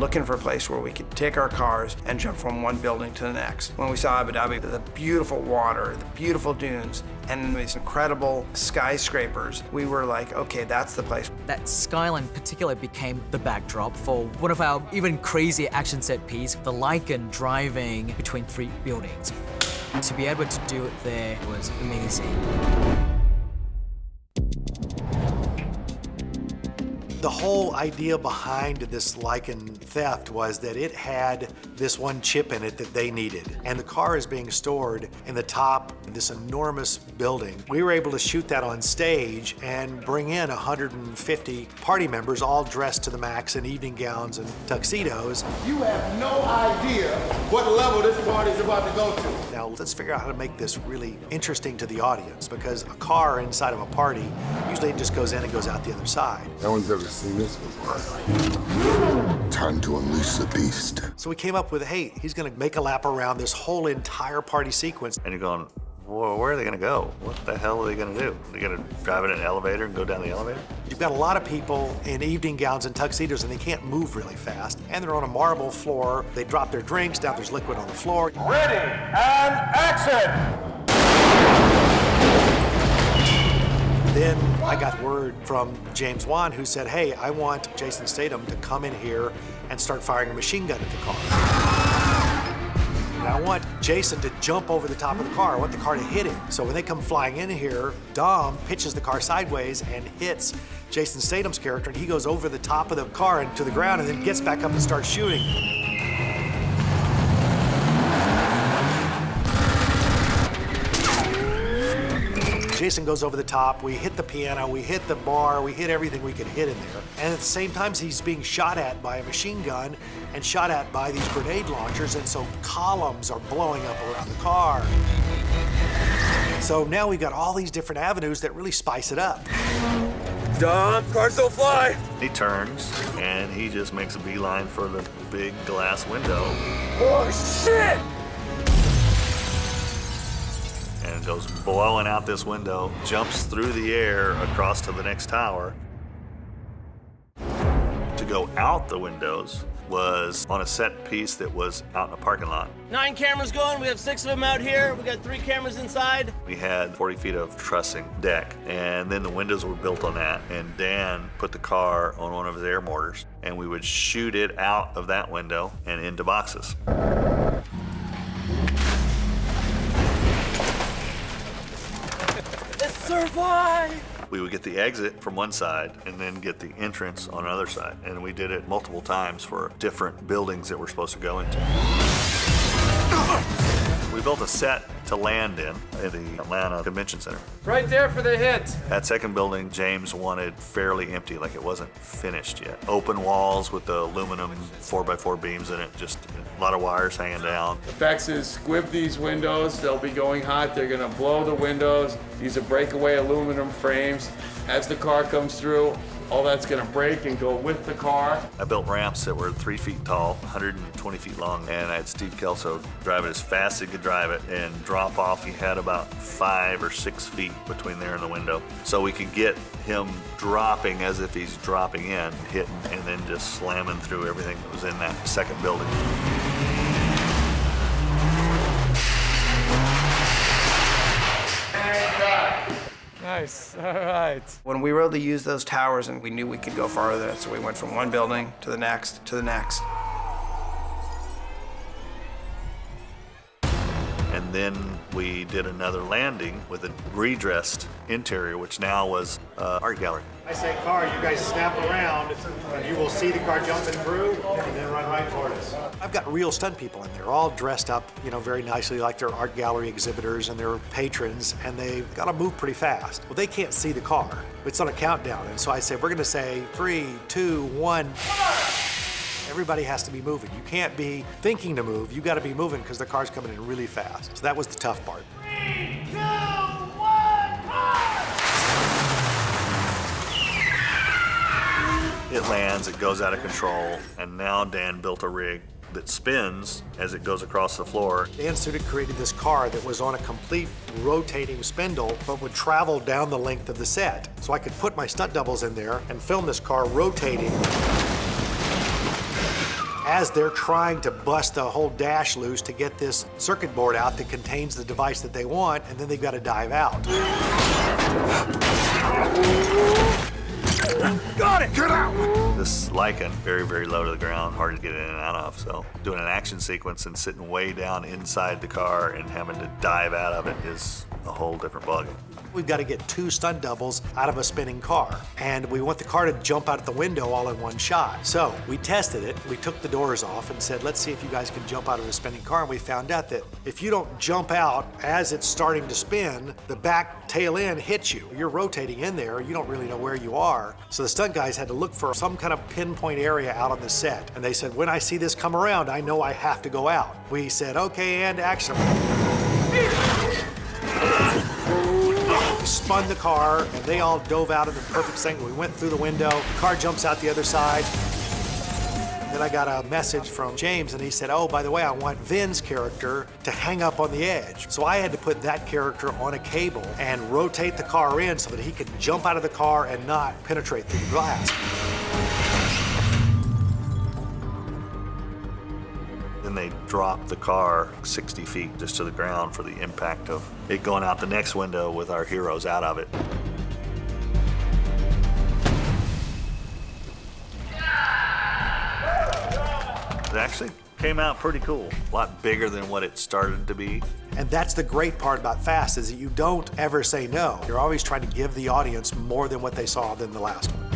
looking for a place where we could take our cars and jump from one building to the next. When we saw Abu Dhabi, the beautiful water, the beautiful dunes, and these incredible skyscrapers, we were like, okay, that's the place. That skyline in particular became the backdrop for one of our even crazier action set piece, the Lycan driving between 3 buildings. To be able to do it there was amazing. The whole idea behind this Lycan theft was that it had this one chip in it that they needed. And the car is being stored in the top of this enormous building. We were able to shoot that on stage and bring in 150 party members all dressed to the max in evening gowns and tuxedos. You have no idea what level this party's about to go to. Now let's figure out how to make this really interesting to the audience, because a car inside of a party usually just goes in and goes out the other side. No one's ever seen this before. Time to unleash the beast. So we came up with, hey, he's gonna make a lap around this whole entire party sequence. And you're going, well, where are they gonna go? What the hell are they gonna do? Are they gonna drive in an elevator and go down the elevator? You've got a lot of people in evening gowns and tuxedos, and they can't move really fast. And they're on a marble floor. They drop their drinks, now there's liquid on the floor. Ready, and action! Then I got word from James Wan, who said, hey, I want Jason Statham to come in here and start firing a machine gun at the car. And I want Jason to jump over the top of the car. I want the car to hit him. So when they come flying in here, Dom pitches the car sideways and hits Jason Statham's character, and he goes over the top of the car and to the ground and then gets back up and starts shooting. Jason goes over the top, we hit the piano, we hit the bar, we hit everything we could hit in there. And at the same time, he's being shot at by a machine gun and shot at by these grenade launchers, and so columns are blowing up around the car. So now we've got all these different avenues that really spice it up. Dom, cars don't fly! He turns, and he just makes a beeline for the big glass window. Oh, shit! And goes blowing out this window, jumps through the air across to the next tower. To go out the windows was on a set piece that was out in a parking lot. 9 cameras going, we have 6 of them out here. We got 3 cameras inside. We had 40 feet of trussing deck, and then the windows were built on that, and Dan put the car on one of his air mortars, and we would shoot it out of that window and into boxes. Survive! We would get the exit from one side and then get the entrance on another side. And we did it multiple times for different buildings that we're supposed to go into. We built a set to land in at the Atlanta Convention Center. Right there for the hit. That second building, James wanted fairly empty, like it wasn't finished yet. Open walls with the aluminum 4x4 beams in it, just a lot of wires hanging down. The fact is, squib these windows. They'll be going hot. They're gonna blow the windows. These are breakaway aluminum frames. As the car comes through, all that's gonna break and go with the car. I built ramps that were 3 feet tall, 120 feet long, and I had Steve Kelso drive it as fast as he could drive it, and drop off. He had about 5 or 6 feet between there and the window. So we could get him dropping as if he's dropping in, hitting, and then just slamming through everything that was in that second building. Nice, all right. When we were able to use those towers, and we knew we could go farther, so we went from one building to the next to the next. And then we did another landing with a redressed interior, which now was art gallery. I say car, you guys snap around, and you will see the car jumping through, and then run right toward us. I've got real stunt people in there, all dressed up, you know, very nicely like they're art gallery exhibitors and they're patrons, and they've got to move pretty fast. Well, they can't see the car. It's on a countdown, and so I say, we're gonna say 3, 2, 1. Everybody has to be moving. You can't be thinking to move. You got to be moving because the car's coming in really fast. So that was the tough part. 3, 2, 1, It lands, it goes out of control, and now Dan built a rig that spins as it goes across the floor. Dan Sudik created this car that was on a complete rotating spindle, but would travel down the length of the set. So I could put my stunt doubles in there and film this car rotating as they're trying to bust the whole dash loose to get this circuit board out that contains the device that they want, and then they've got to dive out. Got it! Get out! This Lycan, very, very low to the ground, hard to get in and out of. So doing an action sequence and sitting way down inside the car and having to dive out of it is a whole different ballgame. We've got to get 2 stunt doubles out of a spinning car, and we want the car to jump out the window all in one shot. So we tested it. We took the doors off and said, let's see if you guys can jump out of a spinning car, and we found out that if you don't jump out as it's starting to spin, the back tail end hits you. You're rotating in there, you don't really know where you are. So the stunt guys had to look for some kind of pinpoint area out on the set, and they said, when I see this come around, I know I have to go out. We said, okay, and action. We spun the car, and they all dove out in the perfect sync. We went through the window, the car jumps out the other side. Then I got a message from James, and he said, oh, by the way, I want Vin's character to hang up on the edge. So I had to put that character on a cable and rotate the car in so that he could jump out of the car and not penetrate through the glass. Then they dropped the car 60 feet just to the ground for the impact of it going out the next window with our heroes out of it. It actually came out pretty cool. A lot bigger than what it started to be. And that's the great part about Fast, is that you don't ever say no. You're always trying to give the audience more than what they saw than the last one.